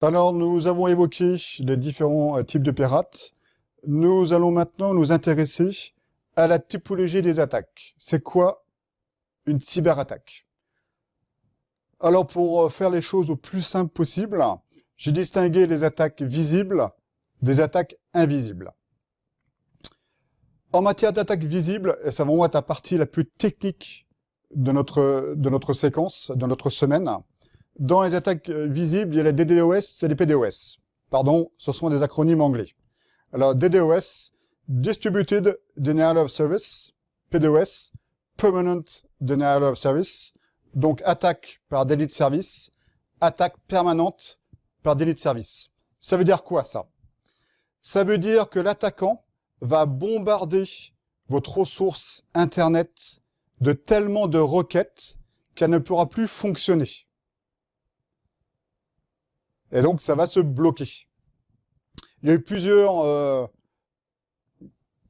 Alors, nous avons évoqué les différents types de pirates. Nous allons maintenant nous intéresser à la typologie des attaques. C'est quoi une cyberattaque? Alors, pour faire les choses au plus simple possible, j'ai distingué les attaques visibles des attaques invisibles. En matière d'attaques visibles, et ça va vraiment être la partie la plus technique de notre séquence, de notre semaine, dans les attaques visibles, il y a les DDoS et les PDoS. Pardon, ce sont des acronymes anglais. Alors, DDoS, Distributed Denial of Service, PDoS, Permanent Denial of Service, donc attaque par délit de service, attaque permanente par délit de service. Ça veut dire quoi, ça? Ça veut dire que l'attaquant va bombarder votre ressource Internet de tellement de requêtes qu'elle ne pourra plus fonctionner. Et donc, ça va se bloquer. Il y a eu plusieurs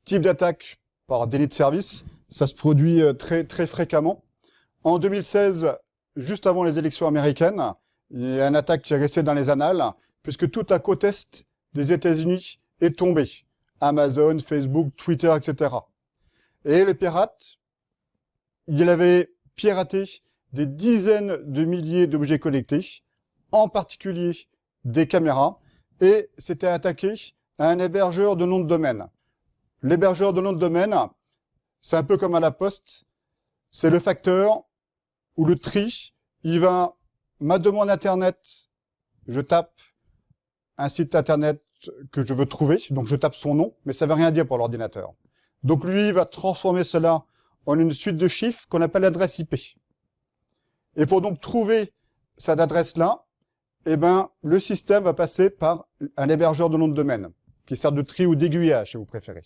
types d'attaques par délit de service. Ça se produit très, très fréquemment. En 2016, juste avant les élections américaines, il y a une attaque qui est restée dans les annales, puisque toute la côte est des États-Unis est tombée. Amazon, Facebook, Twitter, etc. Et le pirate, il avait piraté des dizaines de milliers d'objets connectés, en particulier des caméras, et s'était attaqué à un hébergeur de nom de domaine. L'hébergeur de nom de domaine, c'est un peu comme à la poste, c'est le facteur ou le tri. Il va, ma demande Internet, je tape un site Internet que je veux trouver, donc je tape son nom, mais ça ne veut rien dire pour l'ordinateur. Donc lui, il va transformer cela en une suite de chiffres qu'on appelle l'adresse IP. Et pour donc trouver cette adresse-là, eh ben, le système va passer par un hébergeur de nom de domaine, qui sert de tri ou d'aiguillage, si vous préférez.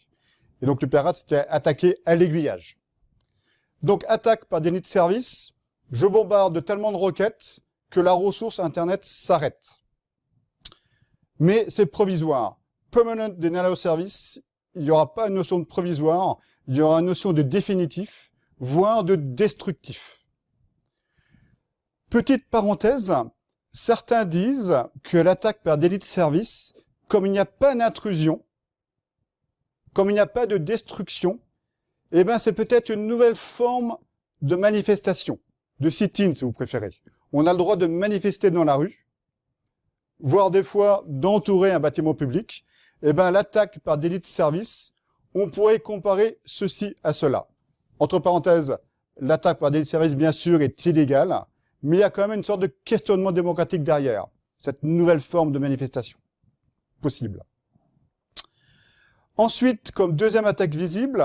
Et donc le pirate, c'était attaqué à l'aiguillage. Donc attaque par délit de service, je bombarde tellement de requêtes que la ressource Internet s'arrête. Mais c'est provisoire. Permanent Denial of Service, il n'y aura pas une notion de provisoire, il y aura une notion de définitif, voire de destructif. Petite parenthèse, certains disent que l'attaque par délit de service, comme il n'y a pas d'intrusion, comme il n'y a pas de destruction, eh ben c'est peut-être une nouvelle forme de manifestation, de sit-in si vous préférez. On a le droit de manifester dans la rue, voire des fois d'entourer un bâtiment public. Eh ben l'attaque par délit de service, on pourrait comparer ceci à cela. Entre parenthèses, l'attaque par délit de service, bien sûr, est illégale, mais il y a quand même une sorte de questionnement démocratique derrière, cette nouvelle forme de manifestation possible. Ensuite, comme deuxième attaque visible,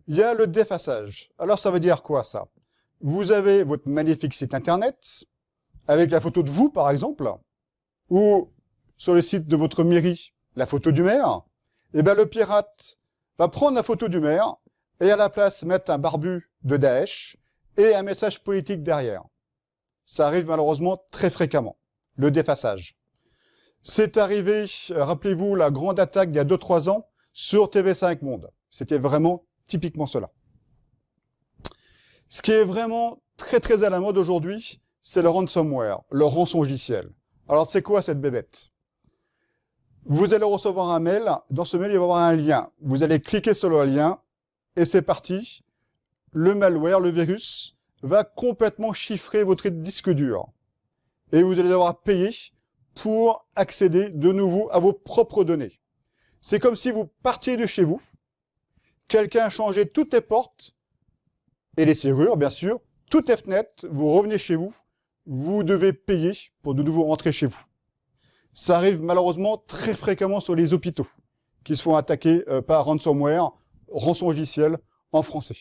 il y a le défaçage. Alors ça veut dire quoi ça? Vous avez votre magnifique site Internet, avec la photo de vous par exemple, ou sur le site de votre mairie, la photo du maire. Eh bien le pirate va prendre la photo du maire et à la place mettre un barbu de Daesh et un message politique derrière. Ça arrive malheureusement très fréquemment, le défaçage. C'est arrivé, rappelez-vous, la grande attaque il y a 2-3 ans sur TV5 Monde. C'était vraiment typiquement cela. Ce qui est vraiment très très à la mode aujourd'hui, c'est le ransomware, le rançongiciel. Alors c'est quoi cette bébête? Vous allez recevoir un mail, dans ce mail il va y avoir un lien. Vous allez cliquer sur le lien et c'est parti. Le malware, le virus, va complètement chiffrer votre disque dur. Et vous allez devoir payer pour accéder de nouveau à vos propres données. C'est comme si vous partiez de chez vous, quelqu'un a changé toutes les portes, et les serrures, bien sûr, toutes les fenêtres, vous revenez chez vous, vous devez payer pour de nouveau rentrer chez vous. Ça arrive malheureusement très fréquemment sur les hôpitaux, qui se font attaquer par ransomware, rançongiciel en français.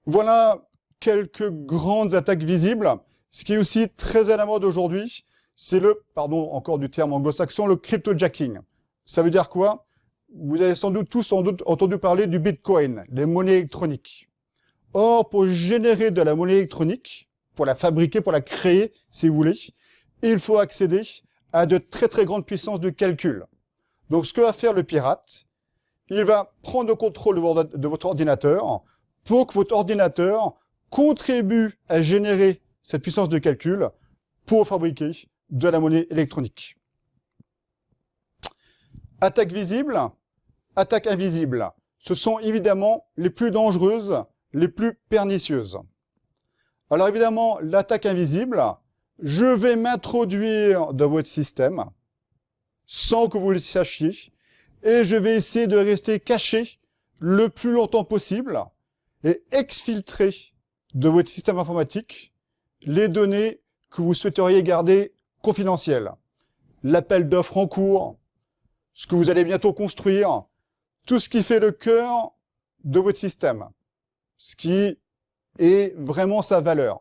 Voilà quelques grandes attaques visibles. Ce qui est aussi très à la mode aujourd'hui, c'est le, pardon encore du terme anglo-saxon, le cryptojacking. Ça veut dire quoi? Vous avez sans doute tous entendu parler du Bitcoin, les monnaies électroniques. Or, pour générer de la monnaie électronique, pour la fabriquer, pour la créer, si vous voulez, il faut accéder à de très très grandes puissances de calcul. Donc ce que va faire le pirate, il va prendre le contrôle de votre ordinateur pour que votre ordinateur contribue à générer cette puissance de calcul pour fabriquer de la monnaie électronique. Attaque visible, attaque invisible. Ce sont évidemment les plus dangereuses, les plus pernicieuses. Alors évidemment, l'attaque invisible, je vais m'introduire dans votre système sans que vous le sachiez et je vais essayer de rester caché le plus longtemps possible et exfiltrer de votre système informatique les données que vous souhaiteriez garder confidentielles. L'appel d'offres en cours, ce que vous allez bientôt construire, tout ce qui fait le cœur de votre système, ce qui est vraiment sa valeur.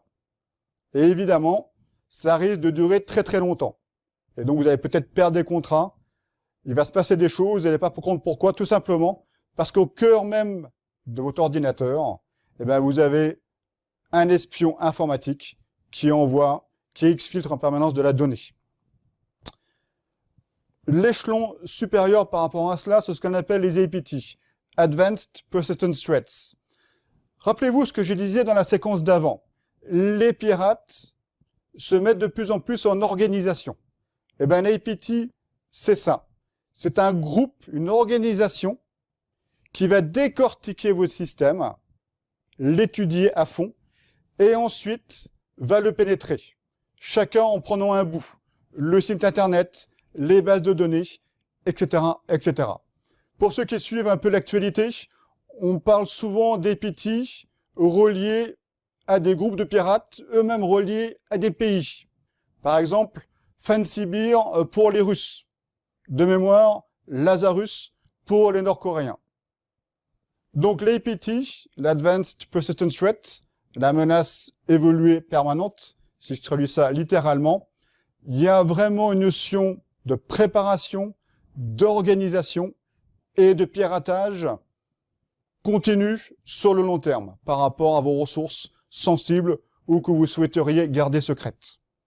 Et évidemment, ça risque de durer très très longtemps. Et donc vous allez peut-être perdre des contrats, il va se passer des choses, vous n'allez pas comprendre pourquoi, tout simplement parce qu'au cœur même de votre ordinateur, eh ben, vous avez un espion informatique qui envoie, qui exfiltre en permanence de la donnée. L'échelon supérieur par rapport à cela, c'est ce qu'on appelle les APT, Advanced Persistent Threats. Rappelez-vous ce que je disais dans la séquence d'avant. Les pirates se mettent de plus en plus en organisation. Eh ben, un APT, c'est ça. C'est un groupe, une organisation qui va décortiquer votre système, l'étudier à fond, et ensuite va le pénétrer. Chacun en prenant un bout. Le site internet, les bases de données, etc., etc. Pour ceux qui suivent un peu l'actualité, on parle souvent d'APT reliés à des groupes de pirates, eux-mêmes reliés à des pays. Par exemple, Fancy Bear pour les Russes. De mémoire, Lazarus pour les Nord-Coréens. Donc l'APT, l'Advanced Persistent Threat, la menace évoluée permanente, si je traduis ça littéralement, il y a vraiment une notion de préparation, d'organisation et de piratage continu sur le long terme par rapport à vos ressources sensibles ou que vous souhaiteriez garder secrètes.